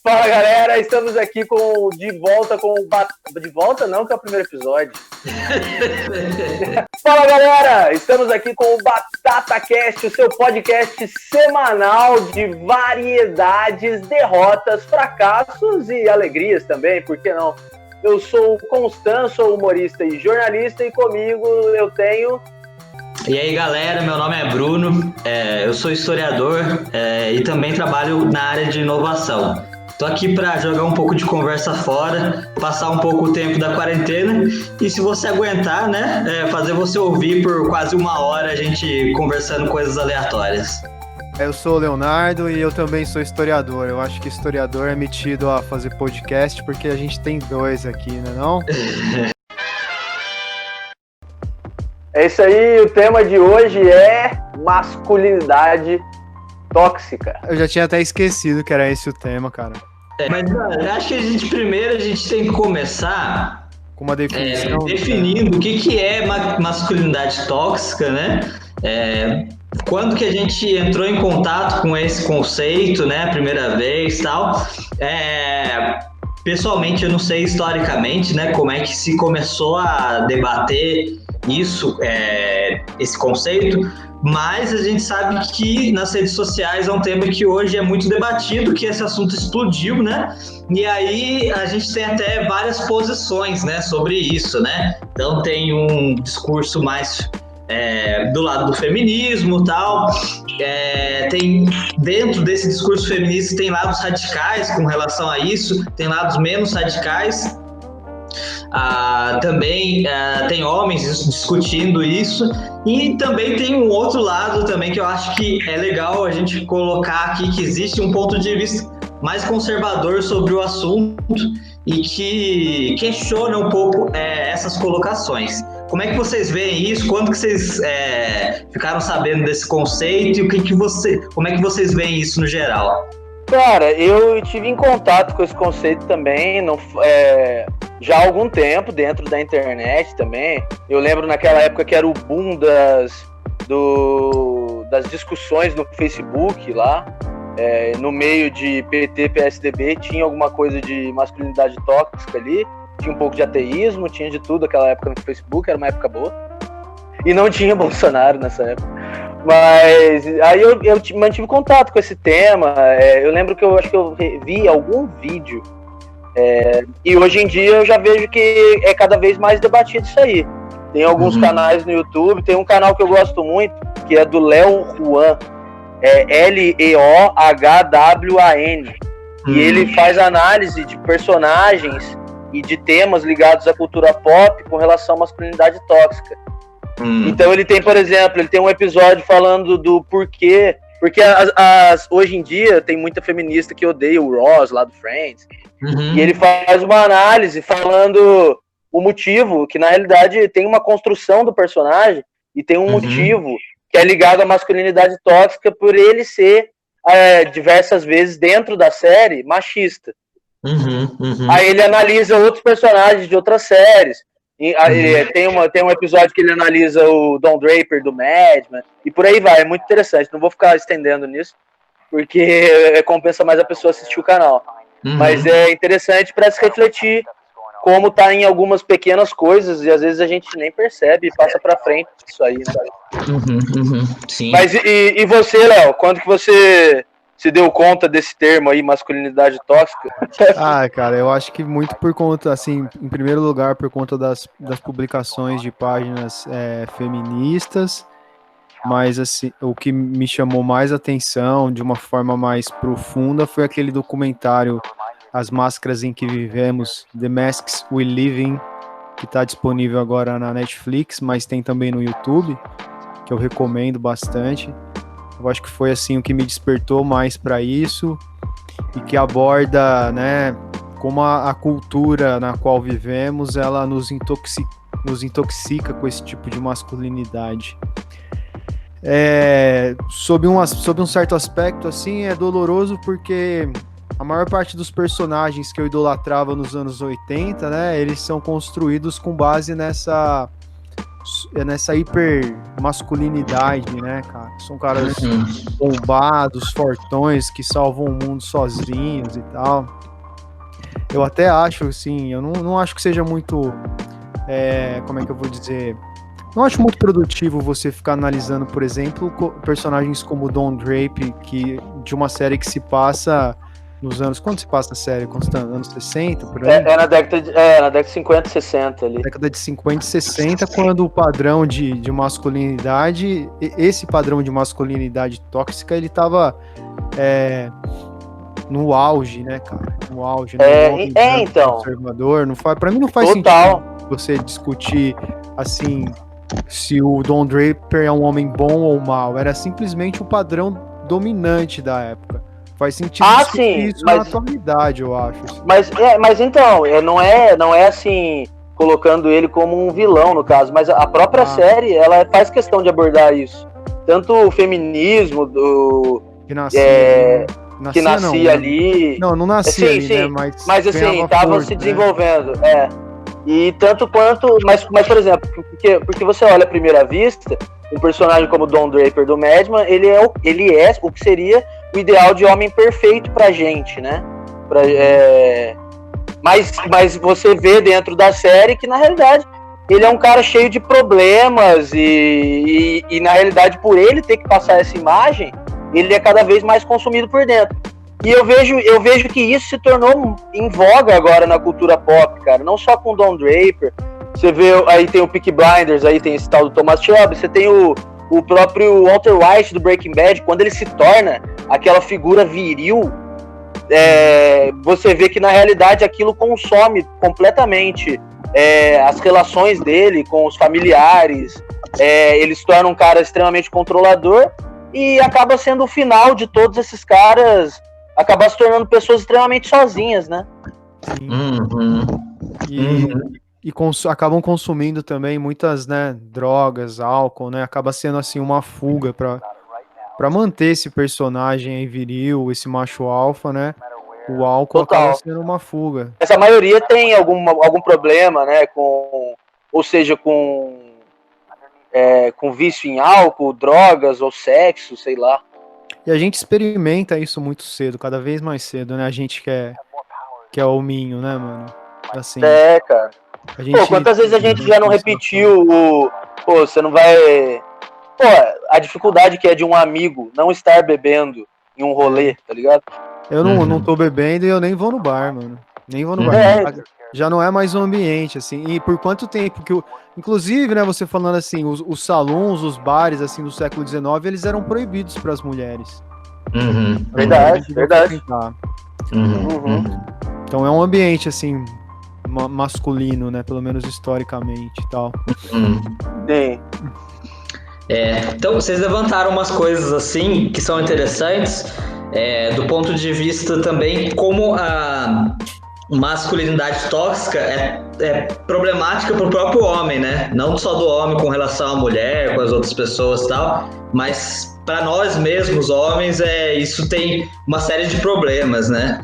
Fala galera, estamos aqui de volta com o de volta não, que é o primeiro episódio. Fala galera, estamos aqui com o BatataCast, o seu podcast semanal de variedades, derrotas, fracassos e alegrias também, por que não? Eu sou o Constan, sou humorista e jornalista, e comigo eu tenho... E aí galera, meu nome é Bruno, eu sou historiador e também trabalho na área de inovação. Tô aqui para jogar um pouco de conversa fora, passar um pouco o tempo da quarentena e, se você aguentar, né, fazer você ouvir por quase uma hora a gente conversando coisas aleatórias. Eu sou o Leonardo e eu também sou historiador. Eu acho que historiador é metido a fazer podcast porque a gente tem dois aqui, né não? É isso aí, o tema de hoje é masculinidade tóxica. Eu já tinha até esquecido que era esse o tema, cara. Mas acho que a gente tem que começar com uma definição, definindo o que é masculinidade tóxica, né? Quando que a gente entrou em contato com esse conceito, né? A primeira vez e tal. Pessoalmente, eu não sei historicamente, né? Como é que se começou a debater isso, esse conceito, mas a gente sabe que nas redes sociais é um tema que hoje é muito debatido, que esse assunto explodiu, né? E aí a gente tem até várias posições, né, sobre isso, né? Então tem um discurso mais do lado do feminismo e tal, tem dentro desse discurso feminista tem lados radicais com relação a isso, tem lados menos radicais. Também tem homens discutindo isso, e também tem um outro lado também que eu acho que é legal a gente colocar aqui, que existe um ponto de vista mais conservador sobre o assunto e que questiona um pouco essas colocações. Como é que vocês veem isso? Quando que vocês ficaram sabendo desse conceito e como é que vocês veem isso no geral? Cara, eu tive em contato com esse conceito também, já há algum tempo, dentro da internet também. Eu lembro naquela época que era o boom das discussões no Facebook lá, no meio de PT, PSDB, tinha alguma coisa de masculinidade tóxica ali, tinha um pouco de ateísmo, tinha de tudo naquela época no Facebook, era uma época boa. E não tinha Bolsonaro nessa época. Mas aí eu mantive contato com esse tema. Eu lembro que eu acho que eu vi algum vídeo. E hoje em dia eu já vejo que é cada vez mais debatido isso aí. Tem alguns canais no YouTube. Tem um canal que eu gosto muito, que é do Léo Juan. Leohwan. E ele faz análise de personagens e de temas ligados à cultura pop com relação à masculinidade tóxica. Então ele tem, por exemplo, ele tem um episódio falando do porquê, porque hoje em dia tem muita feminista que odeia o Ross lá do Friends, e ele faz uma análise falando o motivo, que na realidade tem uma construção do personagem e tem um motivo que é ligado à masculinidade tóxica por ele ser diversas vezes dentro da série machista. Aí ele analisa outros personagens de outras séries. Tem um episódio que ele analisa o Don Draper do Mad Men, e por aí vai, é muito interessante. Não vou ficar estendendo nisso, porque compensa mais a pessoa assistir o canal. Mas é interessante para se refletir como tá em algumas pequenas coisas, e às vezes a gente nem percebe e passa para frente isso aí, né? Sim. Mas e você, Léo, quando que você se deu conta desse termo aí, masculinidade tóxica? Cara, eu acho que muito por conta, assim, em primeiro lugar, por conta das publicações de páginas feministas, mas assim, o que me chamou mais atenção, de uma forma mais profunda, foi aquele documentário As Máscaras em que Vivemos, The Masks We Live In, que está disponível agora na Netflix, mas tem também no YouTube, que eu recomendo bastante. Eu acho que foi assim o que me despertou mais para isso, e que aborda, né, como a cultura na qual vivemos, ela nos intoxica com esse tipo de masculinidade. Sob um certo aspecto, assim, é doloroso porque a maior parte dos personagens que eu idolatrava nos anos 80, né, eles são construídos com base nessa nessa hiper masculinidade, né, cara? São caras bombados, fortões, que salvam o mundo sozinhos e tal. Eu até acho, assim, eu não acho que seja muito, como é que eu vou dizer... Não acho muito produtivo você ficar analisando, por exemplo, personagens como Don Draper, de uma série que se passa nos anos... Quando se passa a série, Constantino? Anos 60, por aí? Na década de 50 e 60 ali. Década de 50 e 60, quando o padrão de masculinidade, esse padrão de masculinidade tóxica, ele tava no auge, né, cara? No auge. Então. Conservador. Pra mim não faz total sentido você discutir, assim, se o Don Draper é um homem bom ou mau. Era simplesmente o padrão dominante da época. Faz sentido isso na atualidade, eu acho. Assim. Mas então, não é assim, colocando ele como um vilão, no caso, mas a própria série, ela faz questão de abordar isso. Tanto o feminismo que nascia ali... Não nascia ali, sim, né? Mas assim, tava se desenvolvendo, E tanto quanto... Mas por exemplo, porque você olha à primeira vista, um personagem como Don Draper do Mad Men, ele é o que seria o ideal de homem perfeito pra gente, né? Mas você vê dentro da série que, na realidade, ele é um cara cheio de problemas e na realidade, por ele ter que passar essa imagem, ele é cada vez mais consumido por dentro. E eu vejo que isso se tornou em voga agora na cultura pop, cara. Não só com Don Draper. Você vê, aí tem o Peaky Blinders, aí tem esse tal do Thomas Shelby, você tem o próprio Walter White do Breaking Bad, quando ele se torna aquela figura viril, você vê que na realidade aquilo consome completamente as relações dele com os familiares, ele se torna um cara extremamente controlador e acaba sendo o final de todos esses caras, acabar se tornando pessoas extremamente sozinhas, né? E acabam consumindo também muitas, né, drogas, álcool, né? Acaba sendo assim uma fuga para manter esse personagem aí viril, esse macho alfa, né? O álcool acaba sendo uma fuga. Essa maioria tem algum problema, né? Com vício em álcool, drogas ou sexo, sei lá. E a gente experimenta isso muito cedo, cada vez mais cedo, né? A gente que é hominho, né, mano? Assim, cara. Quantas vezes a gente já não repetiu você não vai... a dificuldade que é de um amigo não estar bebendo em um rolê, tá ligado? Eu não tô bebendo e eu nem vou no bar, mano. Nem vou no bar. Já não é mais um ambiente, assim. E por quanto tempo que inclusive, né, você falando assim, os salões, os bares, assim, do século XIX, eles eram proibidos para as mulheres. Verdade. Então é um ambiente, assim, masculino, né? Pelo menos historicamente e tal. Sim. Então, vocês levantaram umas coisas, assim, que são interessantes, do ponto de vista também como a masculinidade tóxica é problemática para o próprio homem, né? Não só do homem com relação à mulher, com as outras pessoas e tal, mas para nós mesmos, homens, isso tem uma série de problemas, né?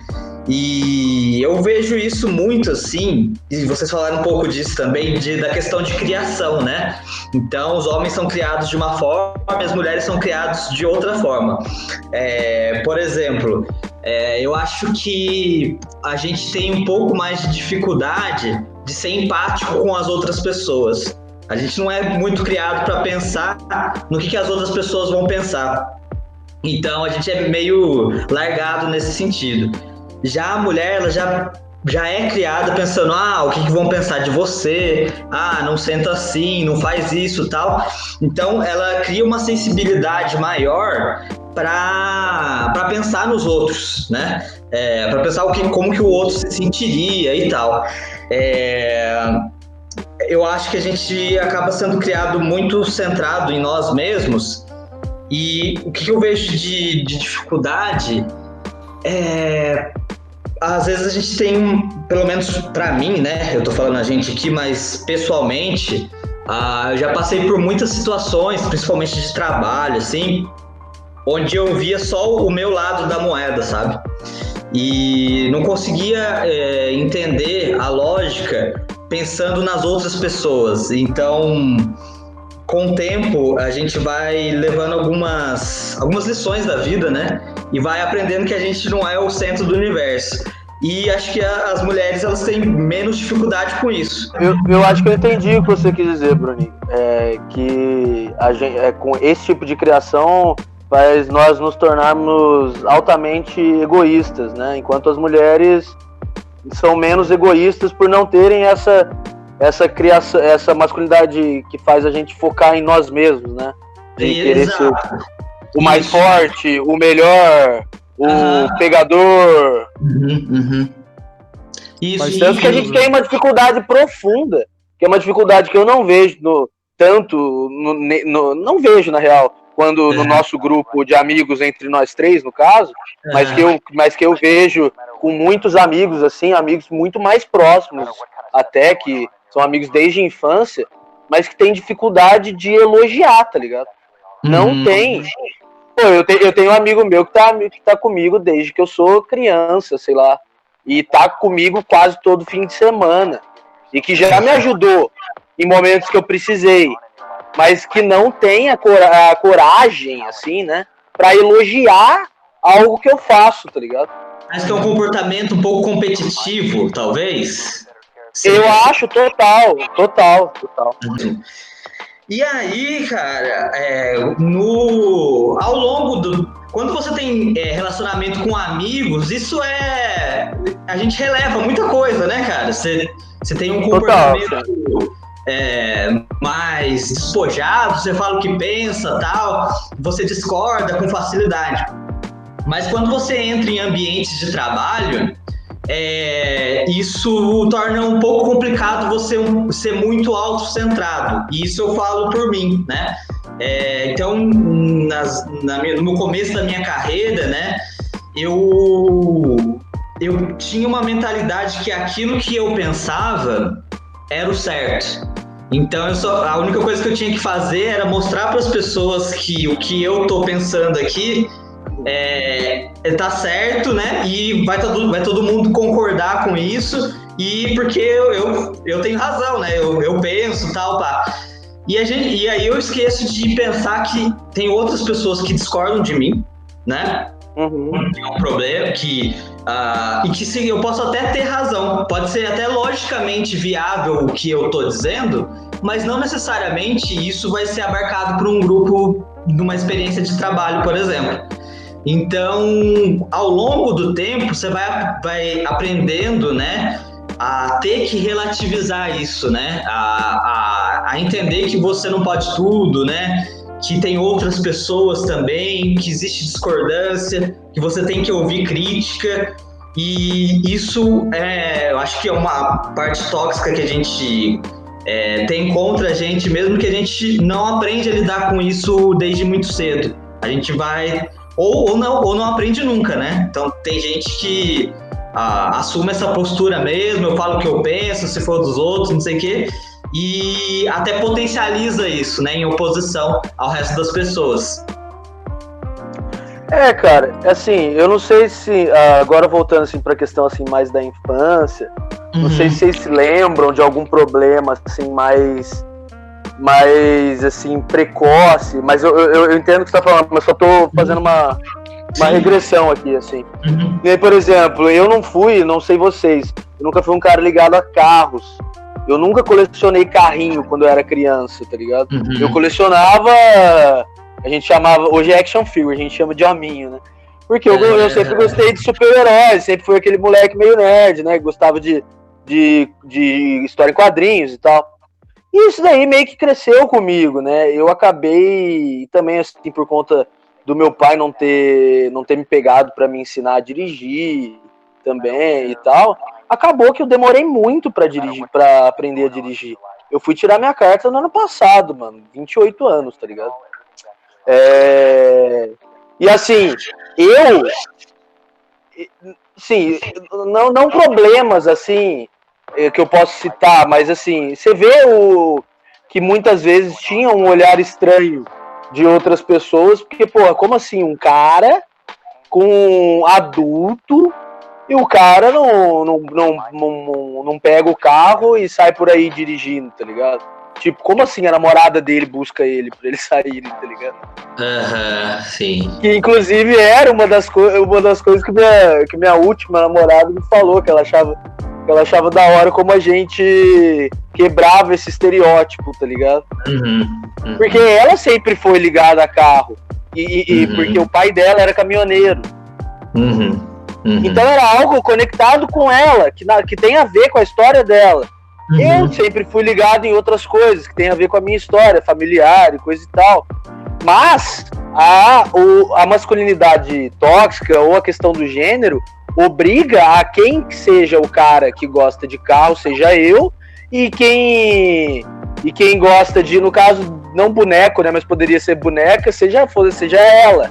E eu vejo isso muito assim, e vocês falaram um pouco disso também, da questão de criação, né? Então, os homens são criados de uma forma e as mulheres são criadas de outra forma. Por exemplo, eu acho que a gente tem um pouco mais de dificuldade de ser empático com as outras pessoas. A gente não é muito criado para pensar no que as outras pessoas vão pensar. Então, a gente é meio largado nesse sentido. Já a mulher, ela já é criada pensando, o que vão pensar de você? Não senta assim, não faz isso, tal. Então, ela cria uma sensibilidade maior para pensar nos outros, né? Para pensar como que o outro se sentiria e tal. Eu acho que a gente acaba sendo criado muito centrado em nós mesmos, e o que eu vejo de dificuldade às vezes a gente tem, pelo menos pra mim, né? Eu tô falando a gente aqui, mas pessoalmente, eu já passei por muitas situações, principalmente de trabalho, assim, onde eu via só o meu lado da moeda, sabe? E não conseguia entender a lógica pensando nas outras pessoas. Então, com o tempo, a gente vai levando algumas lições da vida, né? E vai aprendendo que a gente não é o centro do universo. E acho que as mulheres, elas têm menos dificuldade com isso. Eu acho que eu entendi o que você quis dizer, Bruninho. Que a gente, com esse tipo de criação faz nós nos tornarmos altamente egoístas, né? Enquanto as mulheres são menos egoístas por não terem essa criação, essa masculinidade que faz a gente focar em nós mesmos, né? De querer ser o mais forte, o melhor, o pegador. Isso, mas tanto que a gente tem uma dificuldade profunda, que é uma dificuldade que eu não vejo não vejo na real, quando no nosso grupo de amigos, entre nós três, no caso, mas que eu vejo com muitos amigos, assim, amigos muito mais próximos, até que são amigos desde a infância, mas que tem dificuldade de elogiar, tá ligado? Não tem. Pô, eu tenho um amigo meu que tá comigo desde que eu sou criança, sei lá, e tá comigo quase todo fim de semana, e que já me ajudou em momentos que eu precisei, mas que não tem a coragem, assim, né, pra elogiar algo que eu faço, tá ligado? Mas que é um comportamento um pouco competitivo, talvez? Eu acho total. E aí, cara, ao longo quando você tem relacionamento com amigos, a gente releva muita coisa, né, cara? Você tem um comportamento mais despojado, você fala o que pensa, tal, você discorda com facilidade. Mas quando você entra em ambientes de trabalho, isso torna um pouco complicado você ser muito autocentrado. E isso eu falo por mim, né? Então, no começo da minha carreira, né, eu tinha uma mentalidade que aquilo que eu pensava era o certo. Então, a única coisa que eu tinha que fazer era mostrar para as pessoas que o que eu tô pensando aqui tá certo, né? E vai todo mundo concordar com isso, e porque eu tenho razão, né? Eu penso, tal, pá. E aí eu esqueço de pensar que tem outras pessoas que discordam de mim, né? Tem um problema e que sim, eu posso até ter razão, pode ser até logicamente viável o que eu tô dizendo, mas não necessariamente isso vai ser abarcado por um grupo numa experiência de trabalho, por exemplo. Então, ao longo do tempo, você vai aprendendo, né, a ter que relativizar isso, né, a entender que você não pode tudo, né, que tem outras pessoas também, que existe discordância, que você tem que ouvir crítica, e isso eu acho que é uma parte tóxica que a gente tem contra a gente, mesmo que a gente não aprende a lidar com isso desde muito cedo. A gente vai... Ou não aprende nunca, né? Então tem gente que assume essa postura mesmo, eu falo o que eu penso, se for dos outros, não sei o quê, e até potencializa isso, né, em oposição ao resto das pessoas. Cara, assim, eu não sei se, agora voltando assim pra questão assim, mais da infância, não sei se vocês se lembram de algum problema assim, mais assim, precoce, mas eu entendo o que você tá falando, mas só tô fazendo uma regressão aqui, assim. E aí, por exemplo, eu não sei vocês, eu nunca fui um cara ligado a carros. Eu nunca colecionei carrinho quando eu era criança, tá ligado? Eu colecionava, a gente chamava, hoje é action figure, a gente chama de hominho, né? Porque eu sempre gostei de super-heróis, sempre fui aquele moleque meio nerd, né? Gostava de história em quadrinhos e tal. E isso daí meio que cresceu comigo, né? Eu acabei também, assim, por conta do meu pai não ter me pegado para me ensinar a dirigir também e tal, acabou que eu demorei muito para aprender a dirigir. Eu fui tirar minha carta no ano passado, mano, 28 anos, tá ligado? E assim, sim, não problemas assim que eu posso citar, mas assim, você vê que muitas vezes tinha um olhar estranho de outras pessoas, porque, pô, como assim, um cara com um adulto e o cara não pega o carro e sai por aí dirigindo, tá ligado? Tipo, como assim a namorada dele busca ele pra eles saírem, tá ligado? Sim. Que inclusive era uma das coisas que minha última namorada me falou, que ela achava da hora como a gente quebrava esse estereótipo, tá ligado? Porque ela sempre foi ligada a carro. E porque o pai dela era caminhoneiro. Então era algo conectado com ela, que tem a ver com a história dela. Eu sempre fui ligado em outras coisas, que tem a ver com a minha história familiar e coisa e tal. Mas a masculinidade tóxica ou a questão do gênero obriga a quem seja o cara que gosta de carro, seja eu, e quem gosta de, no caso, não boneco, né, mas poderia ser boneca, seja ela.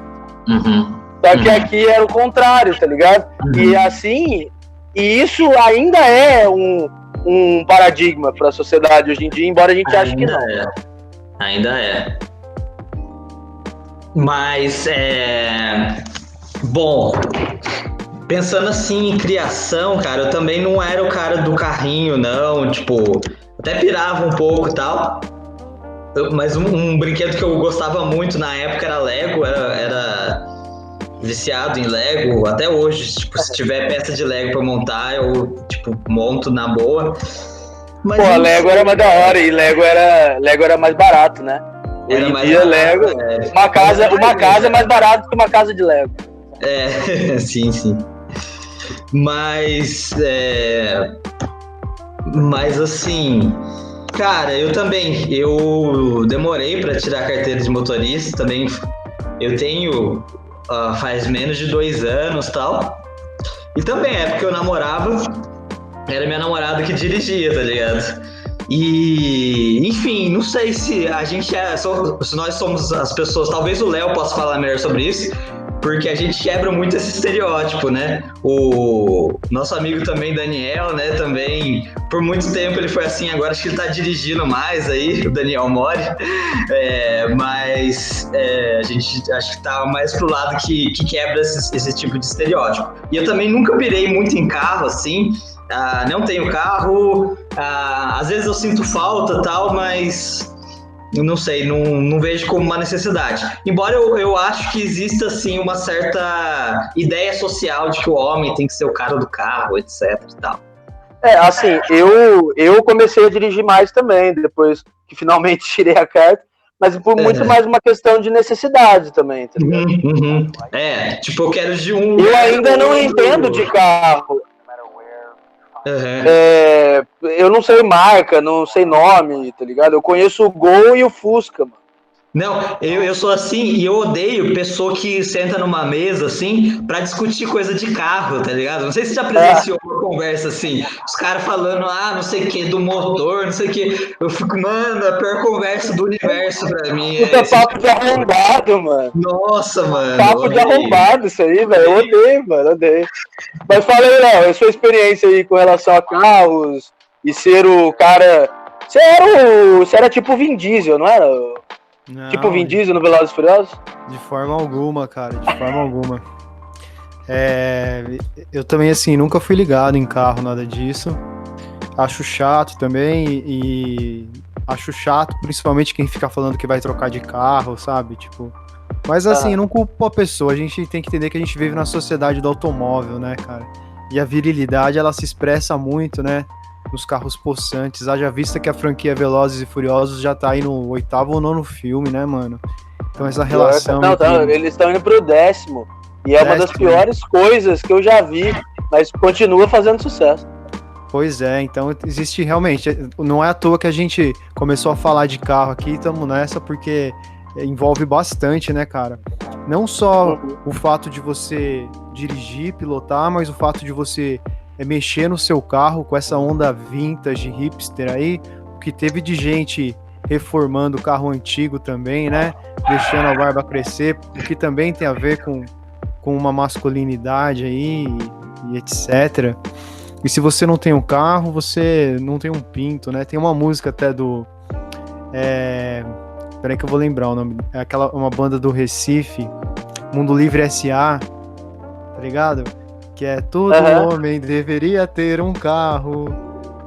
Só que aqui era o contrário, tá ligado? E assim, e isso ainda é um paradigma para a sociedade hoje em dia, embora a gente ache que não. Ainda é. Mas, bom, pensando assim em criação, cara, eu também não era o cara do carrinho, não, tipo, até pirava um pouco e tal, mas um brinquedo que eu gostava muito na época era Lego, era viciado em Lego, até hoje, tipo, se tiver peça de Lego pra montar, eu, tipo, monto na boa. Mas pô, Lego era mais da hora, e Lego era mais barato, né? Hoje em dia, Lego, uma casa é mais barato que uma casa de Lego. Sim. Mas assim, cara, eu demorei pra tirar a carteira de motorista, também eu tenho faz menos de 2 anos e tal, e também a época que eu namorava, era minha namorada que dirigia, tá ligado? E, enfim, não sei se a gente se nós somos as pessoas, talvez o Léo possa falar melhor sobre isso, porque a gente quebra muito esse estereótipo, né? O nosso amigo também, Daniel, né? Também, por muito tempo ele foi assim, agora acho que ele tá dirigindo mais aí, o Daniel Mori, mas a gente acho que tá mais pro lado que quebra esse tipo de estereótipo. E eu também nunca pirei muito em carro, assim, não tenho carro, às vezes eu sinto falta e tal, mas eu não sei, não vejo como uma necessidade. Embora eu acho que exista, assim, uma certa ideia social de que o homem tem que ser o cara do carro, etc e tal. Assim, eu comecei a dirigir mais também, depois que finalmente tirei a carta, mas por muito mais uma questão de necessidade também, tá ligado? Tipo, eu quero de Eu ainda não entendo de carro. Eu não sei marca, não sei nome, tá ligado? Eu conheço o Gol e o Fusca, mano. Não, eu sou assim e eu odeio pessoa que senta numa mesa, assim, pra discutir coisa de carro, tá ligado? Não sei se você já presenciou uma conversa assim, os caras falando, não sei o que, do motor, não sei o que. Eu fico, mano, a pior conversa do universo pra mim. Puta, papo de arrombado, mano. Nossa, mano. Papo de arrombado isso aí, velho. Eu odeio, mano, odeio. Mas fala aí, Léo, a sua experiência aí com relação a carros e ser o cara... Você era tipo Vin Diesel, não era? Não, tipo Vin Diesel no Velozes e Furiosos? De forma alguma, cara, de forma alguma. Eu também, assim, nunca fui ligado em carro, nada disso. Acho chato também e acho chato, principalmente quem fica falando que vai trocar de carro, sabe? Tipo, mas assim, não culpo a pessoa, a gente tem que entender que a gente vive na sociedade do automóvel, né, cara? E a virilidade, ela se expressa muito, né? Nos carros possantes, haja vista que a franquia Velozes e Furiosos já tá aí no 8º ou 9º filme, né, mano? Então essa relação... Não, eles estão indo pro 10º, e é uma das piores coisas que eu já vi, mas continua fazendo sucesso. Pois é, então existe realmente, não é à toa que a gente começou a falar de carro aqui, estamos nessa porque envolve bastante, né, cara? Não só o fato de você dirigir, pilotar, mas o fato de você mexer no seu carro com essa onda vintage, hipster aí, o que teve de gente reformando o carro antigo também, né? Deixando a barba crescer, o que também tem a ver com uma masculinidade aí e etc. E se você não tem um carro, você não tem um pinto, né? Tem uma música até do... Peraí que eu vou lembrar o nome. É uma banda do Recife, Mundo Livre S.A., tá ligado? que é todo homem deveria ter um carro.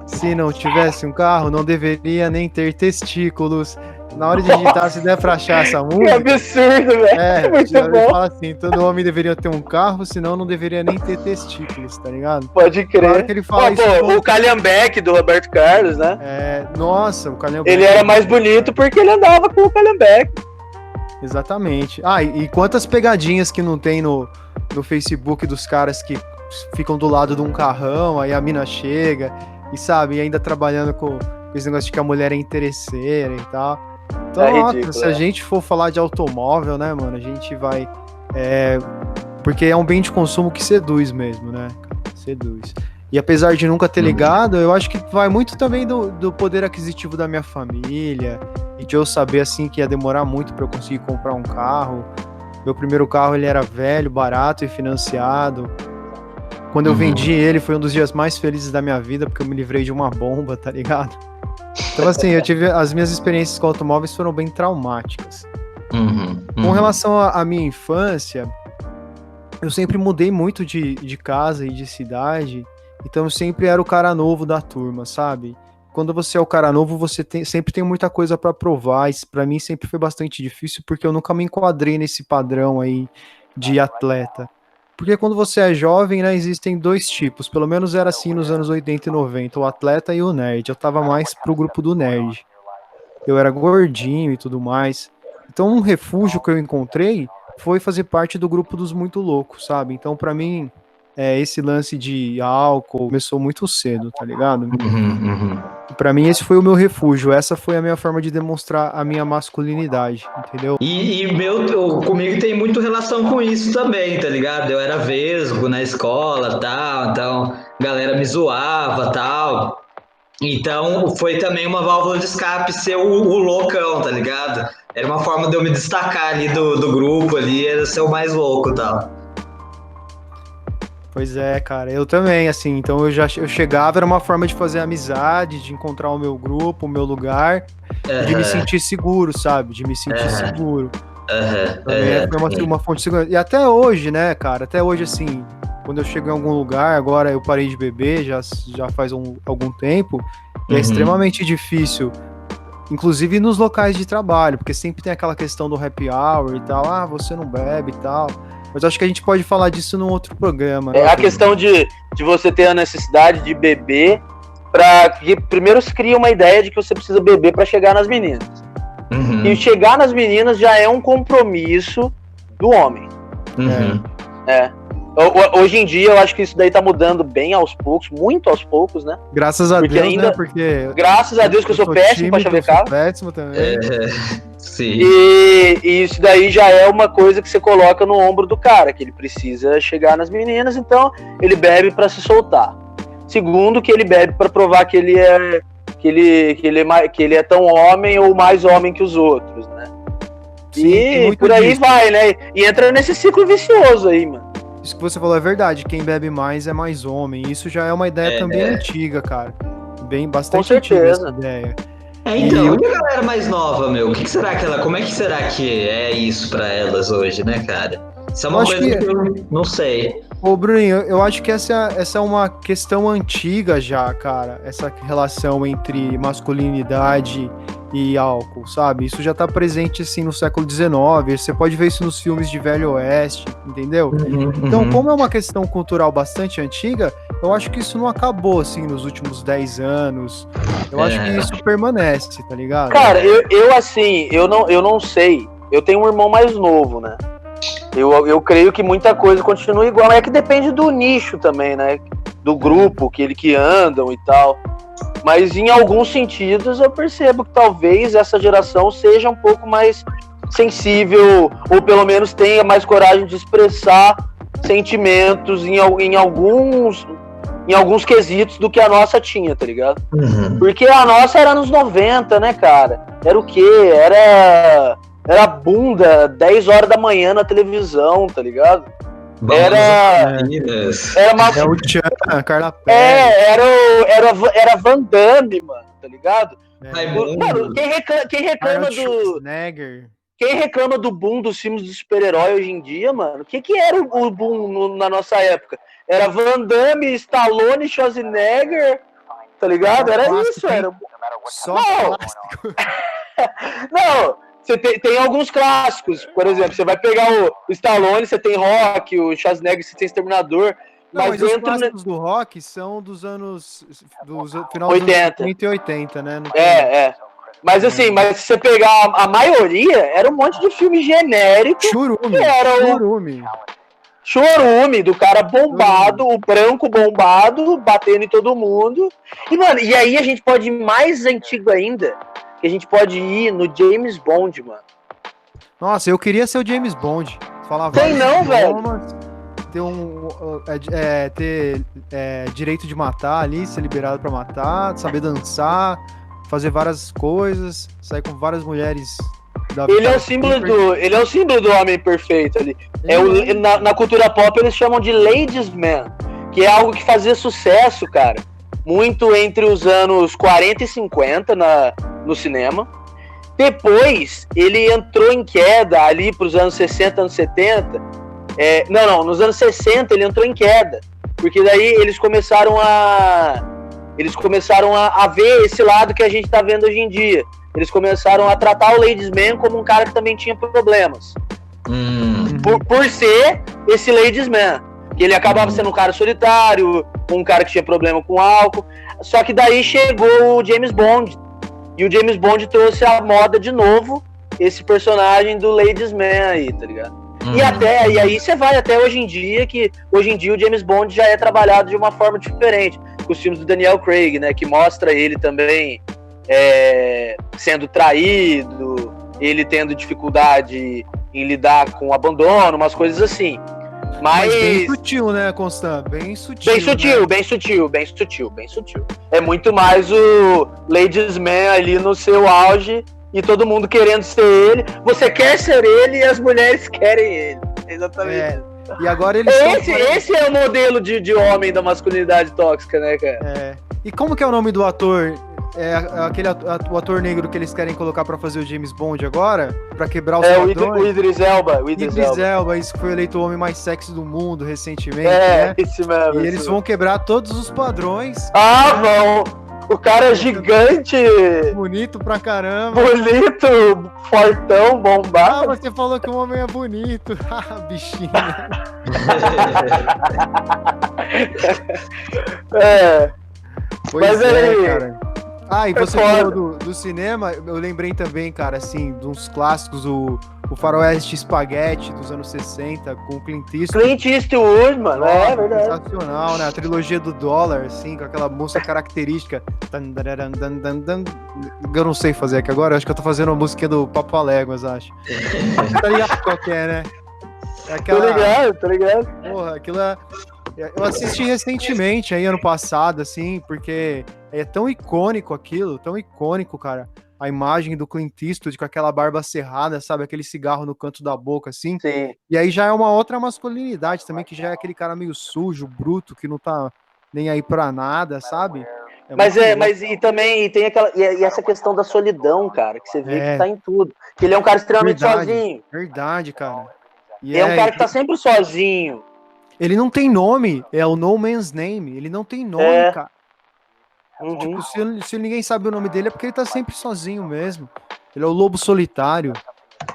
Se não tivesse um carro, não deveria nem ter testículos. Na hora de digitar, se der pra achar essa música... Que absurdo, velho. Muito ele bom. fala assim, todo homem deveria ter um carro, senão não deveria nem ter testículos, tá ligado? Pode crer. Claro que ele fala isso, o Calhambeque do Roberto Carlos, né? Nossa, o Calhambeque... Ele era mais bonito porque ele andava com o Calhambeque. Exatamente. E quantas pegadinhas que não tem no Facebook dos caras que ficam do lado de um carrão, aí a mina chega e, sabe, ainda trabalhando com esse negócio de que a mulher é interesseira e tal. Então, ridículo, se a gente for falar de automóvel, né, mano, a gente vai... porque é um bem de consumo que seduz mesmo, né? Seduz. E apesar de nunca ter ligado, eu acho que vai muito também do poder aquisitivo da minha família e de eu saber, assim, que ia demorar muito pra eu conseguir comprar um carro. Meu primeiro carro, ele era velho, barato e financiado. Quando eu vendi ele, foi um dos dias mais felizes da minha vida, porque eu me livrei de uma bomba, tá ligado? Então, assim, as minhas experiências com automóveis foram bem traumáticas. Com relação à minha infância, eu sempre mudei muito de casa e de cidade, então eu sempre era o cara novo da turma, sabe? Quando você é o cara novo, você sempre tem muita coisa pra provar, isso pra mim sempre foi bastante difícil, porque eu nunca me enquadrei nesse padrão aí de atleta. Porque quando você é jovem, né, existem dois tipos, pelo menos era assim nos anos 80 e 90, o atleta e o nerd. Eu tava mais pro grupo do nerd. Eu era gordinho e tudo mais. Então um refúgio que eu encontrei foi fazer parte do grupo dos muito loucos, sabe? Então pra mim, esse lance de álcool começou muito cedo, tá ligado? Pra mim esse foi o meu refúgio, essa foi a minha forma de demonstrar a minha masculinidade, entendeu? Comigo tem muito relação com isso também, tá ligado? Eu era vesgo na escola, tal, então a galera me zoava, tal. Então foi também uma válvula de escape ser o loucão, tá ligado? Era uma forma de eu me destacar ali do grupo ali, era ser o mais louco e tal. Pois é, cara, eu também, assim, então eu chegava, era uma forma de fazer amizade, de encontrar o meu grupo, o meu lugar, de me sentir seguro, sabe? De me sentir seguro. Foi uma fonte de segurança. E até hoje, né, cara, até hoje, assim, quando eu chego em algum lugar, agora eu parei de beber, já faz algum tempo, e é extremamente difícil, inclusive nos locais de trabalho, porque sempre tem aquela questão do happy hour e tal, você não bebe e tal... Mas acho que a gente pode falar disso num outro programa. Né? A questão de você ter a necessidade de beber, que primeiro se cria uma ideia de que você precisa beber para chegar nas meninas. E chegar nas meninas já é um compromisso do homem. Hoje em dia eu acho que isso daí tá mudando bem aos poucos, muito aos poucos, né? Graças a Deus, né? Porque graças a Deus que eu sou péssimo pra chavecar. Péssimo também. Sim. E isso daí já é uma coisa que você coloca no ombro do cara, que ele precisa chegar nas meninas, então ele bebe pra se soltar. Segundo, que ele bebe pra provar que ele é tão homem ou mais homem que os outros, né? Sim, e por aí vai, né? E entra nesse ciclo vicioso aí, mano. Isso que você falou é verdade, quem bebe mais é mais homem. Isso já é uma ideia também antiga, cara. Bastante antiga essa ideia. Então, e a galera mais nova, meu? Como é que será que é isso pra elas hoje, né, cara? Isso é uma coisa que eu não sei. Ô, Bruninho, eu acho que essa é uma questão antiga já, cara. Essa relação entre masculinidade e álcool, sabe? Isso já tá presente, assim, no século XIX. Você pode ver isso nos filmes de Velho Oeste, entendeu? Então, como é uma questão cultural bastante antiga, eu acho que isso não acabou, assim, nos últimos 10 anos. Eu acho que isso permanece, tá ligado? Cara, eu não sei. Eu tenho um irmão mais novo, né? Eu creio que muita coisa continua igual. É que depende do nicho também, né? Do grupo que andam e tal. Mas em alguns sentidos eu percebo que talvez essa geração seja um pouco mais sensível, ou pelo menos tenha mais coragem de expressar sentimentos em alguns quesitos do que a nossa tinha, tá ligado? Porque a nossa era nos 90, né, cara? Era o quê? Era bunda, 10 horas da manhã na televisão, tá ligado? Era o Tchan, a Carla Pérez. Era Van Damme, mano, tá ligado? Mano, quem reclama do boom dos filmes de super-herói hoje em dia, mano? O que era o boom na nossa época? Era Van Damme, Stallone, Schwarzenegger, tá ligado? Era isso, era... Só clássico. Não, você tem alguns clássicos, por exemplo, você vai pegar o Stallone, você tem Rock, o Schwarzenegger, você tem Exterminador, mas os clássicos do Rock são dos anos... final dos 80. anos 70 e 80, né? Mas assim, mas se você pegar a maioria, era um monte de filme genérico. Chorume, do cara bombado, o branco bombado, batendo em todo mundo. E, mano, e aí a gente pode ir mais antigo ainda, que a gente pode ir no James Bond, mano. Nossa, eu queria ser o James Bond. Falava tem não, velho. Ter direito de matar ali, ser liberado pra matar, saber dançar, fazer várias coisas, sair com várias mulheres. Ele é o símbolo do homem perfeito ali. Na cultura pop eles chamam de ladies man, que é algo que fazia sucesso, cara, muito entre os anos 40 e 50 no cinema. Depois ele entrou em queda ali pros anos 60, anos 70. Nos anos 60 ele entrou em queda, porque daí eles começaram a ver esse lado que a gente tá vendo hoje em dia. Eles começaram a tratar o Ladies Man como um cara que também tinha problemas. Por ser esse Ladies Man. Que ele acabava sendo um cara solitário, um cara que tinha problema com álcool. Só que daí chegou o James Bond. E o James Bond trouxe à moda de novo esse personagem do Ladies Man aí, tá ligado? E aí você vai até hoje em dia, que hoje em dia o James Bond já é trabalhado de uma forma diferente. Com os filmes do Daniel Craig, né? Que mostra ele também sendo traído, ele tendo dificuldade em lidar com o abandono, umas coisas assim. Mas bem sutil, né, Constant? Bem sutil. Bem sutil. É muito mais o Ladies Man ali no seu auge e todo mundo querendo ser ele. Você quer ser ele e as mulheres querem ele. Exatamente. E agora eles esse é o modelo de homem da masculinidade tóxica, né, cara? E como que é o nome do ator? O ator negro que eles querem colocar pra fazer o James Bond agora? Pra quebrar os padrões? O Idris Elba. Isso que foi eleito o homem mais sexy do mundo recentemente, esse mesmo. E eles vão quebrar todos os padrões. Vão! O cara é gigante! Bonito pra caramba! Bonito! Fortão, bombado! Você falou que o homem é bonito! Bichinho! Pois cara. E você falou do cinema, eu lembrei também, cara, assim, de uns clássicos, o Faroeste Spaghetti dos anos 60, com o Clint Eastwood. Clint Eastwood, mano, é verdade. Sensacional, né? A trilogia do dólar, assim, com aquela música característica. Eu não sei fazer aqui agora, acho que eu tô fazendo uma música do Papaléguas, acho. Tá ligado qual que é, né? Tô ligado. Porra, aquilo eu assisti recentemente, aí ano passado, assim, porque é tão icônico aquilo, cara. A imagem do Clint Eastwood com aquela barba cerrada, sabe? Aquele cigarro no canto da boca, assim. Sim. E aí já é uma outra masculinidade também, que já é aquele cara meio sujo, bruto, que não tá nem aí pra nada, sabe? Mas também tem essa questão da solidão, cara, que você vê que tá em tudo. Que ele é um cara extremamente sozinho. Verdade, cara. É um cara que tá sempre sozinho. Ele não tem nome, é o No Man's Name. Ele não tem nome, cara. Tipo, se ninguém sabe o nome dele é porque ele tá sempre sozinho mesmo. Ele é o lobo solitário. O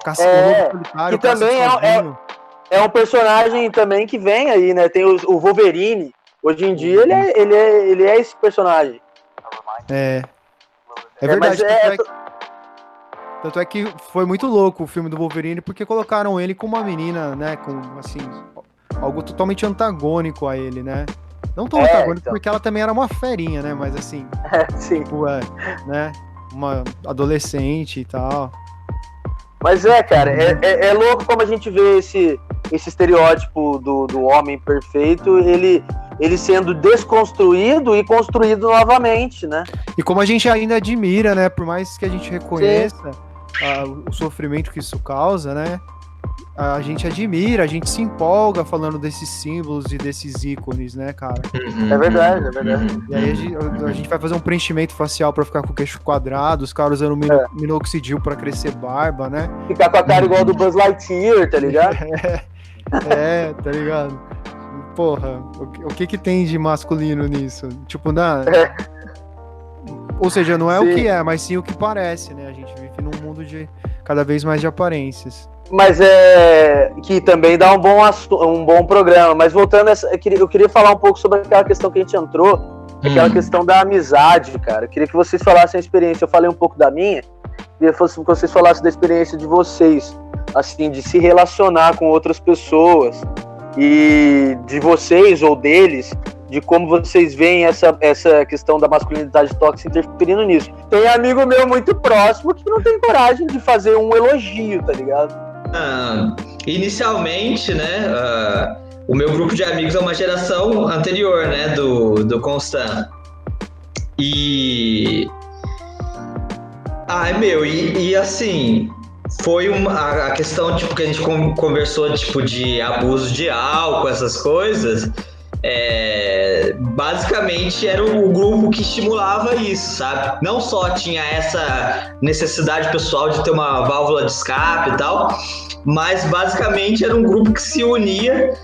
lobo solitário. Que também é um personagem também que vem aí, né? Tem o Wolverine. Hoje em dia ele é esse personagem. É verdade. Tanto é que foi muito louco o filme do Wolverine, porque colocaram ele com uma menina, né? Com, assim, algo totalmente antagônico a ele, né? Não tão antagônico, então. Porque ela também era uma ferinha, né? Mas assim, sim. Tipo, né? Uma adolescente e tal. Mas cara, é louco como a gente vê esse estereótipo do homem perfeito, ele sendo desconstruído e construído novamente, né? E como a gente ainda admira, né? Por mais que a gente reconheça o sofrimento que isso causa, né? A gente admira, a gente se empolga falando desses símbolos e desses ícones, né, cara? É verdade. E aí a gente vai fazer um preenchimento facial pra ficar com o queixo quadrado, os caras usando minoxidil pra crescer barba, né? Ficar com a cara igual do Buzz Lightyear, tá ligado? Tá ligado? porra, o que tem de masculino nisso? Tipo, ou seja, não é Sim. o que é, mas sim o que parece, né? A gente vive num mundo de cada vez mais de aparências. Mas que também dá um bom programa. Mas voltando, eu queria falar um pouco sobre aquela questão que a gente entrou, aquela questão da amizade, cara. Eu queria que vocês falassem a experiência. Eu falei um pouco da minha, queria que vocês falassem da experiência de vocês, assim, de se relacionar com outras pessoas e de vocês ou deles, de como vocês veem essa questão da masculinidade tóxica interferindo nisso. Tem amigo meu muito próximo que não tem coragem de fazer um elogio, tá ligado? Inicialmente, né, o meu grupo de amigos é uma geração anterior, né, do Constant. E assim, foi a questão, tipo, que a gente conversou, tipo, de abuso de álcool, essas coisas. Basicamente era o grupo que estimulava isso, sabe? Não só tinha essa necessidade pessoal de ter uma válvula de escape e tal, mas basicamente era um grupo que se unia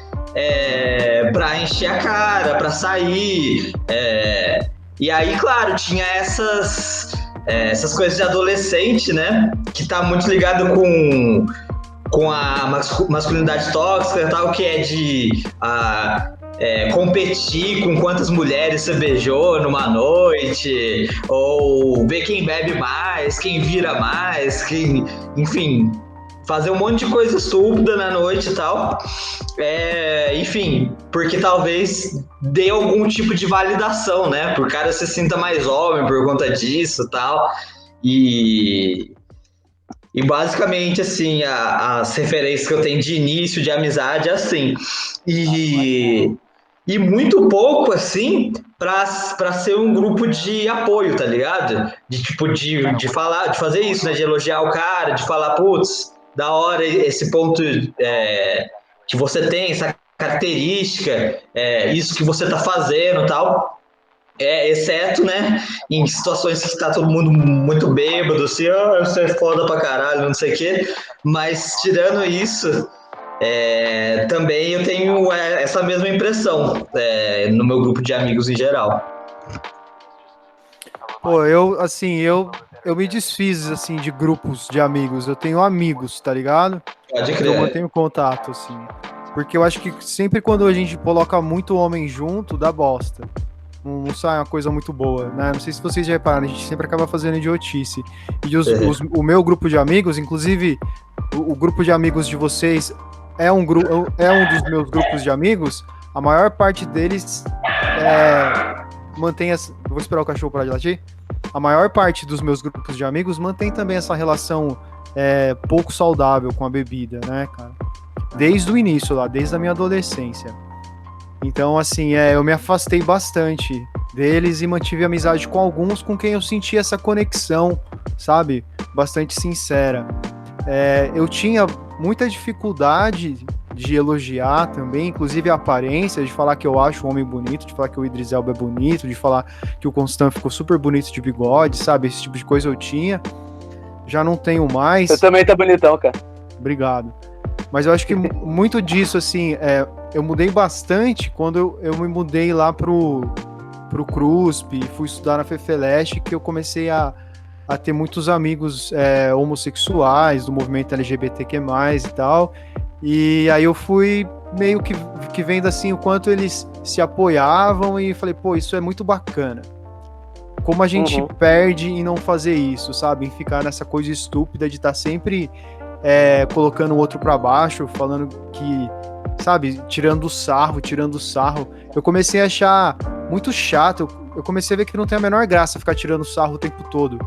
para encher a cara, para sair. E aí, claro, tinha essas coisas de adolescente, né? Que tá muito ligado com a masculinidade tóxica e tal, que é de competir com quantas mulheres você beijou numa noite, ou ver quem bebe mais, quem vira mais, enfim, fazer um monte de coisa estúpida na noite e tal. Enfim, porque talvez dê algum tipo de validação, né? Por cara se sinta mais homem por conta disso e tal. E basicamente, assim, as referências que eu tenho de início de amizade é assim. E muito pouco, assim, pra ser um grupo de apoio, tá ligado? De falar, de fazer isso, né? De elogiar o cara, de falar, putz, da hora esse ponto que você tem, essa característica, isso que você tá fazendo e tal. Exceto, né, em situações que tá todo mundo muito bêbado, assim, você é foda pra caralho, não sei o quê. Mas, tirando isso, também eu tenho essa mesma impressão no meu grupo de amigos em geral. Pô, eu me desfiz, assim, de grupos de amigos. Eu tenho amigos, tá ligado? Pode crer. Eu mantenho contato, assim. Porque eu acho que sempre quando a gente coloca muito homem junto, dá bosta. Não sai uma coisa muito boa, né? Não sei se vocês já repararam, a gente sempre acaba fazendo idiotice. E o meu grupo de amigos, inclusive o grupo de amigos de vocês é um dos meus grupos de amigos, a maior parte deles mantém vou esperar o cachorro parar de latir. A maior parte dos meus grupos de amigos mantém também essa relação pouco saudável com a bebida, né, cara? Desde o início lá, desde a minha adolescência. Então, assim, eu me afastei bastante deles e mantive amizade com alguns com quem eu senti essa conexão, sabe? Bastante sincera. Eu tinha muita dificuldade de elogiar também, inclusive a aparência, de falar que eu acho o homem bonito, de falar que o Idris Elba é bonito, de falar que o Constant ficou super bonito de bigode, sabe? Esse tipo de coisa eu tinha. Já não tenho mais. Você também tá bonitão, cara. Obrigado. Mas eu acho que muito disso, assim, eu mudei bastante quando eu me mudei lá pro CRUSP, fui estudar na FEFELESH, que eu comecei a ter muitos amigos homossexuais, do movimento LGBTQ+, e tal, e aí eu fui meio que vendo, assim, o quanto eles se apoiavam e falei, pô, isso é muito bacana. Como a gente perde em não fazer isso, sabe? Em ficar nessa coisa estúpida de estar sempre colocando o outro pra baixo, falando que, sabe, tirando sarro. Eu comecei a achar muito chato, eu comecei a ver que não tem a menor graça ficar tirando sarro o tempo todo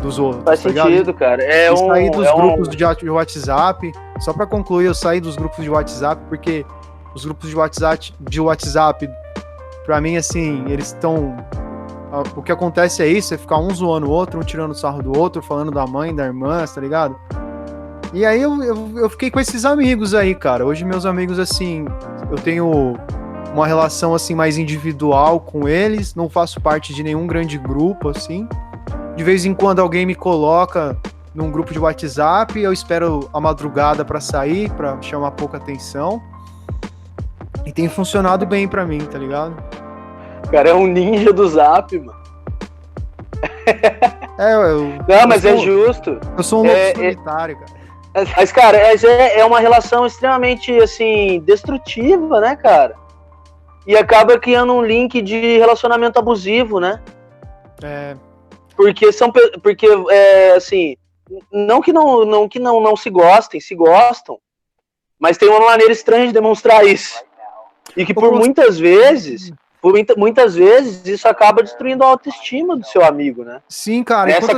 dos outros. Faz sentido, cara. Eu saí dos grupos de WhatsApp, só pra concluir, eu saí dos grupos de WhatsApp, porque os grupos de WhatsApp, pra mim, assim, eles estão... O que acontece é isso, é ficar um zoando o outro, um tirando sarro do outro, falando da mãe, da irmã, tá ligado? E aí eu fiquei com esses amigos aí, cara. Hoje meus amigos, assim, eu tenho uma relação, assim, mais individual com eles, não faço parte de nenhum grande grupo, assim. De vez em quando alguém me coloca num grupo de WhatsApp, eu espero a madrugada pra sair, pra chamar pouca atenção. E tem funcionado bem pra mim, tá ligado? O cara é um ninja do Zap, mano. Não, mas é justo. Eu sou um lobo solitário, cara. Mas, cara, é uma relação extremamente, assim, destrutiva, né, cara? E acaba criando um link de relacionamento abusivo, né? Porque assim, não que não se gostem, se gostam, mas tem uma maneira estranha de demonstrar isso. E que muitas vezes isso acaba destruindo a autoestima do seu amigo, né? Sim, cara. Essa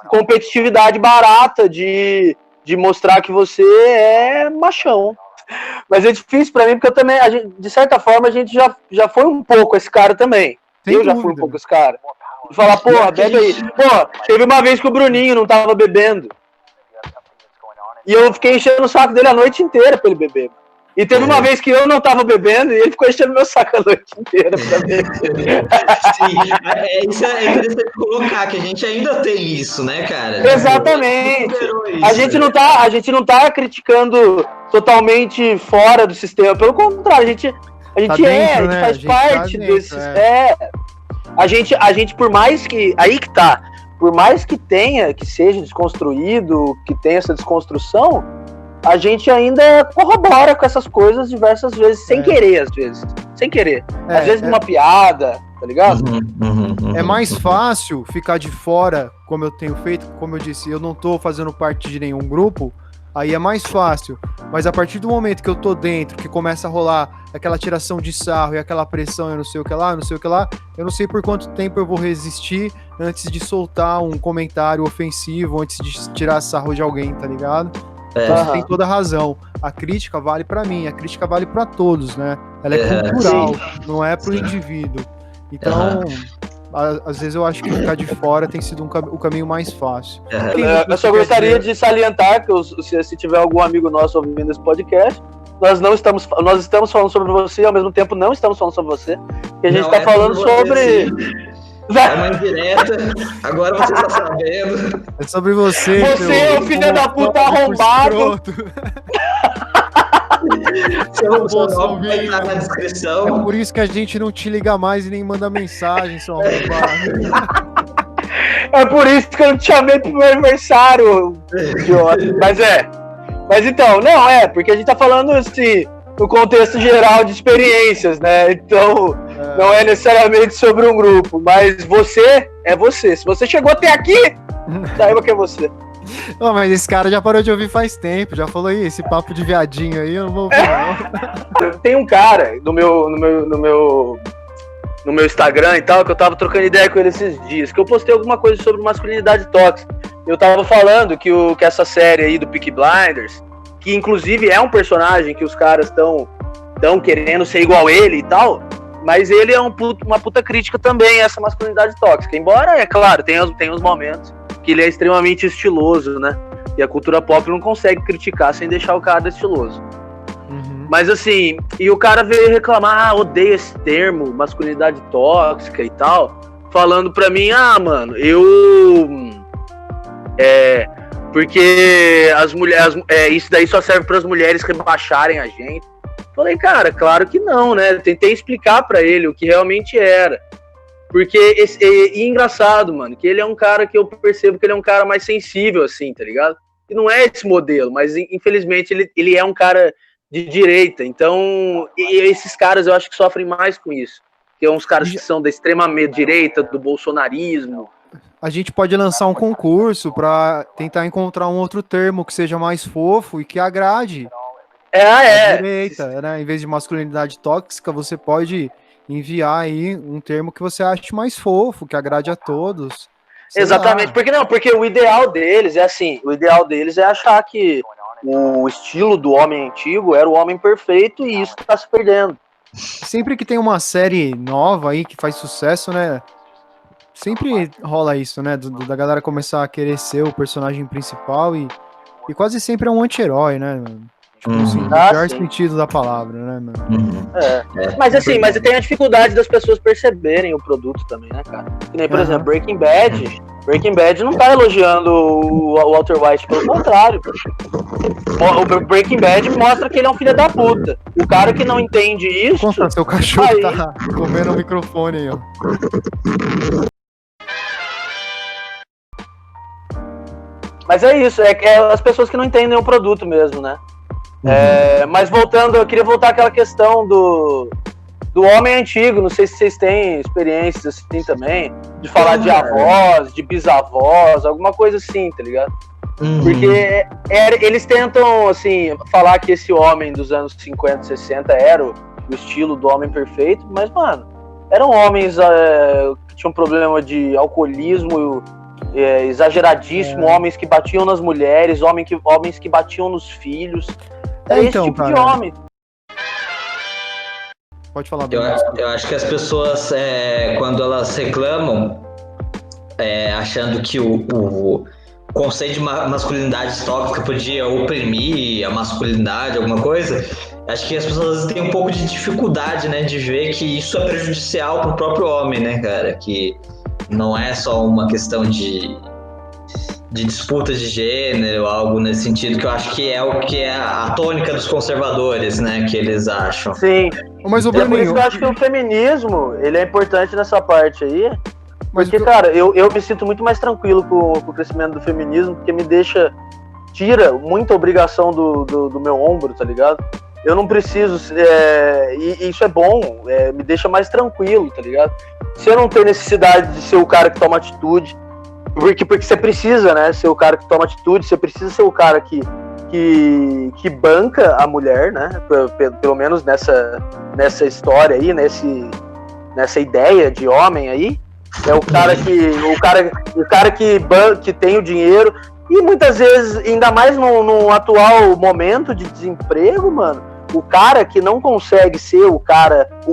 competitividade barata de mostrar que você é machão. Mas é difícil pra mim, porque eu também, de certa forma, a gente já foi um pouco esse cara também. Já fui um pouco esse cara. De falar, porra, bebe aí. Porra, teve uma vez que o Bruninho não tava bebendo. E eu fiquei enchendo o saco dele a noite inteira pra ele beber. E teve uma vez que eu não tava bebendo e ele ficou enchendo meu saco a noite inteira pra beber. Sim, isso é interessante colocar, que a gente ainda tem isso, né, cara? Exatamente. A gente não tá criticando totalmente fora do sistema, pelo contrário, a gente faz parte desse. A gente, por mais que. Aí que tá. Por mais que seja desconstruído, que tenha essa desconstrução, a gente ainda corrobora com essas coisas diversas vezes, sem querer, às vezes. Sem querer. Às vezes numa piada, tá ligado? É mais fácil ficar de fora, como eu tenho feito, como eu disse, eu não tô fazendo parte de nenhum grupo, aí é mais fácil. Mas a partir do momento que eu tô dentro, que começa a rolar aquela tiração de sarro e aquela pressão, eu não sei o que lá, eu não sei por quanto tempo eu vou resistir antes de soltar um comentário ofensivo, antes de tirar sarro de alguém, tá ligado? Você tem toda a razão. A crítica vale pra mim, a crítica vale pra todos, né? Ela é cultural, não é pro indivíduo. Então, às vezes eu acho que ficar de fora tem sido o caminho mais fácil. Eu só gostaria de salientar que se tiver algum amigo nosso ouvindo esse podcast, nós estamos falando sobre você e ao mesmo tempo não estamos falando sobre você. Que a gente está falando sobre... É uma indireta, agora você está sabendo. É sobre você. Você é o filho da puta arrombado. Seu nome vai estar na descrição. É por isso que a gente não te liga mais e nem manda mensagem, seu arrombado. É por isso que eu não te chamei pro meu aniversário, idiota. Mas então, porque a gente tá falando assim, no contexto geral de experiências, né? Então, não é necessariamente sobre um grupo, mas você é você. Se você chegou até aqui, saiba que é você. Não, mas esse cara já parou de ouvir faz tempo, já falou aí, esse papo de viadinho aí, eu não vou ouvir, não. Tem um cara no meu Instagram e tal, que eu tava trocando ideia com ele esses dias, que eu postei alguma coisa sobre masculinidade tóxica. Eu tava falando que essa série aí do Peaky Blinders, que inclusive é um personagem que os caras estão querendo ser igual ele e tal, mas ele é uma puta crítica também a essa masculinidade tóxica. Embora, é claro, tem os momentos que ele é extremamente estiloso, né? E a cultura pop não consegue criticar sem deixar o cara estiloso. Mas assim, e o cara veio reclamar, odeio esse termo, masculinidade tóxica e tal, falando pra mim, mano, porque as mulheres, isso daí só serve para as mulheres rebaixarem a gente. Falei, cara, claro que não, né? Tentei explicar pra ele o que realmente era. Porque, engraçado, mano, que ele é um cara que eu percebo que ele é um cara mais sensível, assim, tá ligado? E não é esse modelo, mas infelizmente ele é um cara de direita. Então, esses caras eu acho que sofrem mais com isso. Que são uns caras que são da extrema direita, do bolsonarismo. A gente pode lançar um concurso pra tentar encontrar um outro termo que seja mais fofo e que agrade. Direita, né? Em vez de masculinidade tóxica, você pode enviar aí um termo que você ache mais fofo, que agrade a todos. Exatamente, porque o ideal deles é assim, o ideal deles é achar que o estilo do homem antigo era o homem perfeito e isso tá se perdendo. Sempre que tem uma série nova aí que faz sucesso, né? Sempre rola isso, né? Da galera começar a querer ser o personagem principal e quase sempre é um anti-herói, né? Tipo, no pior sentido da palavra, né, mano? Mas assim, mas tem a dificuldade das pessoas perceberem o produto também, né, cara? Que nem, por exemplo, Breaking Bad não tá elogiando o Walter White, pelo contrário. O Breaking Bad mostra que ele é um filho da puta. O cara que não entende isso... Conta, seu cachorro aí... tá comendo o microfone aí, ó. Mas é isso, é as pessoas que não entendem o produto mesmo, né? Mas voltando, eu queria voltar àquela questão do homem antigo. Não sei se vocês têm experiências assim também, de falar de avós, de bisavós, alguma coisa assim, tá ligado? Porque eles tentam, assim, falar que esse homem dos anos 50, 60 era o estilo do homem perfeito, mas, mano, eram homens que tinham problema de alcoolismo exageradíssimo, homens que batiam nas mulheres, homens que batiam nos filhos. Era esse tipo de homem. Pode falar. Eu acho que as pessoas, quando elas reclamam, achando que o conceito de masculinidade tóxica podia oprimir a masculinidade, alguma coisa, acho que as pessoas têm um pouco de dificuldade, né, de ver que isso é prejudicial pro próprio homem, né, cara, que não é só uma questão de disputa de gênero, algo nesse sentido, que eu acho que é o que é a tônica dos conservadores, né, que eles acham. Sim. Mas o Bruninho... por isso que eu acho que o feminismo, ele é importante nessa parte aí, porque, cara, eu me sinto muito mais tranquilo com o crescimento do feminismo, porque tira muita obrigação do meu ombro, tá ligado? Eu não preciso, e isso é bom, me deixa mais tranquilo, tá ligado? Se eu não tenho necessidade de ser o cara que toma atitude, porque você precisa, né, ser o cara que toma atitude, você precisa ser o cara que banca a mulher, né, pelo menos nessa história aí, nessa ideia de homem aí, é o cara que tem o dinheiro, e muitas vezes, ainda mais no atual momento de desemprego, mano, o cara que não consegue ser o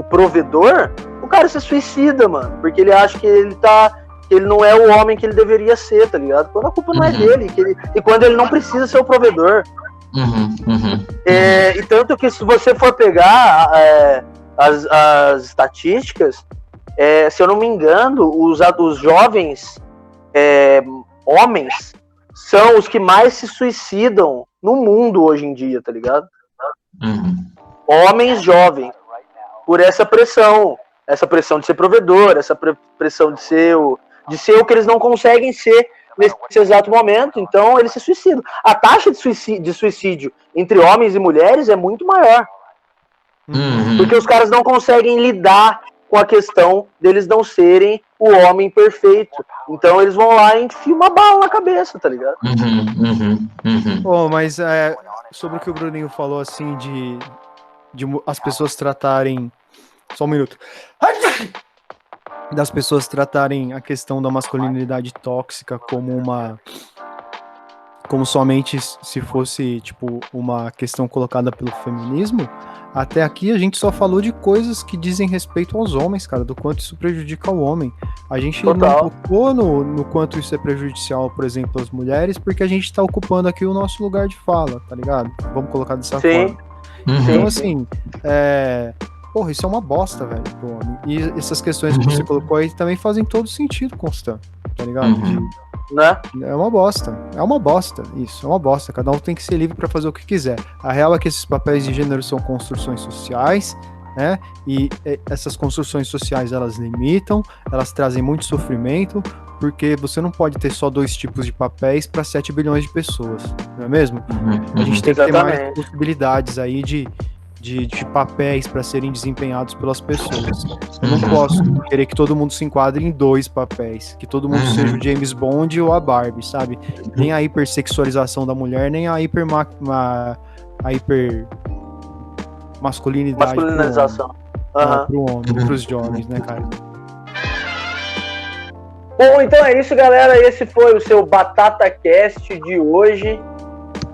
provedor, o cara se suicida, mano, porque ele acha que ele não é o homem que ele deveria ser, tá ligado? Quando a culpa não é dele, e quando ele não precisa ser o provedor. E tanto que se você for pegar as estatísticas, se eu não me engano, os jovens homens são os que mais se suicidam no mundo hoje em dia, tá ligado? Homens jovens, por essa pressão de ser provedor, essa pressão de ser o que eles não conseguem ser nesse exato momento, então eles se suicidam. A taxa de suicídio entre homens e mulheres é muito maior, porque os caras não conseguem lidar com a questão deles não serem o homem perfeito. Então eles vão lá e enfiam uma bala na cabeça, tá ligado? Mas sobre o que o Bruninho falou, assim, de as pessoas tratarem... Só um minuto. Das pessoas tratarem a questão da masculinidade tóxica como somente se fosse, tipo, uma questão colocada pelo feminismo. Até aqui a gente só falou de coisas que dizem respeito aos homens, cara, do quanto isso prejudica o homem. A gente não focou no quanto isso é prejudicial, por exemplo, às mulheres, porque a gente tá ocupando aqui o nosso lugar de fala, tá ligado? Vamos colocar dessa forma. Então, assim, porra, isso é uma bosta, velho, pro homem. E essas questões que você colocou aí também fazem todo sentido, Constant, tá ligado? Né? É uma bosta, isso, é uma bosta. Cada um tem que ser livre pra fazer o que quiser. A real é que esses papéis de gênero são construções sociais, né? E essas construções sociais, elas limitam, elas trazem muito sofrimento, porque você não pode ter só 2 tipos de papéis para 7 bilhões de pessoas, não é mesmo? A gente tem que ter mais possibilidades aí de papéis para serem desempenhados pelas pessoas. Eu não posso querer que todo mundo se enquadre em 2 papéis, que todo mundo seja o James Bond ou a Barbie, sabe? Nem a hipersexualização da mulher, nem a hiper masculinidade masculinização pro homem, pros jovens, né, cara? Bom, então é isso, galera. Esse foi o seu BatataCast de hoje,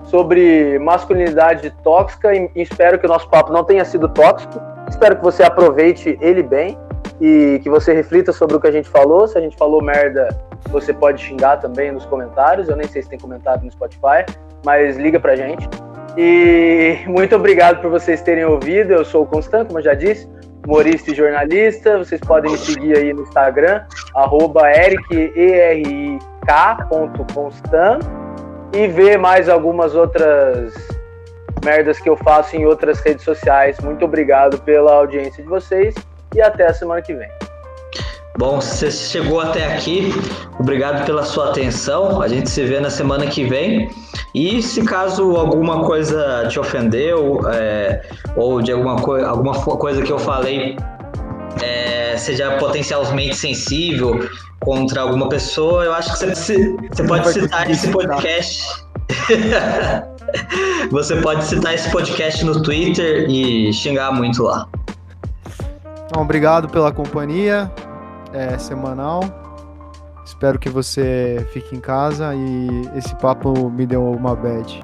sobre masculinidade tóxica, e espero que o nosso papo não tenha sido tóxico. Espero que você aproveite ele bem e que você reflita sobre o que a gente falou. Se a gente falou merda, você pode xingar também nos comentários. Eu nem sei se tem comentário no Spotify, mas liga pra gente. E muito obrigado por vocês terem ouvido. Eu sou o Constant, como eu já disse, humorista e jornalista. Vocês podem me seguir aí no Instagram, @eric.constant, e ver mais algumas outras merdas que eu faço em outras redes sociais. Muito obrigado pela audiência de vocês e até a semana que vem. Bom, se você chegou até aqui, obrigado pela sua atenção. A gente se vê na semana que vem. E se caso alguma coisa te ofendeu, ou de alguma coisa que eu falei seja potencialmente sensível contra alguma pessoa, eu acho que você pode citar esse podcast. Você pode citar esse podcast no Twitter e xingar muito lá. Então, obrigado pela companhia semanal. Espero que você fique em casa e esse papo me deu uma bad.